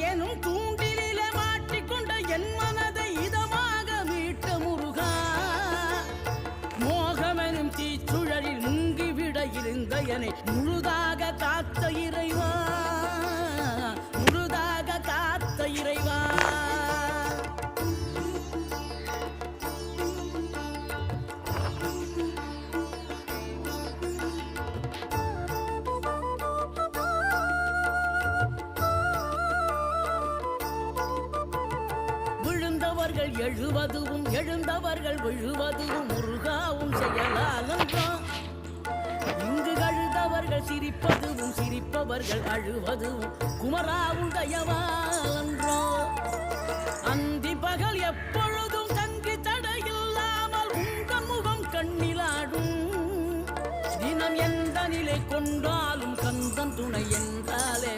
எனும் தூண்டிலே மாட்டிக்கொண்ட என் மனதை இதமாக மீட்ட முருகா மோகமெனும் தீச்சுழலில் முங்கிவிட இருந்த என்னை முழுதாக காத்த இறைவா முழுதாக காத்த இறைவா விழுந்தவர்கள் எழுவதுவும் எழுந்தவர்கள் விழுவதுவும் முருகாவும் செயலாலன்றோ இங்கு கழுதவர்கள் சிரிப்பதுவும் சிரிப்பவர்கள் அழுவதுவும் குமராவும் தயவாலன்றோ அந்தி பகல் எப்பொழுதும் தங்கி தடையில்லாமல் உங்கள் முகம் கண்ணிலாடும் தினம் எந்த நிலை கொண்டாலும் கந்தன் துணை என்றாலே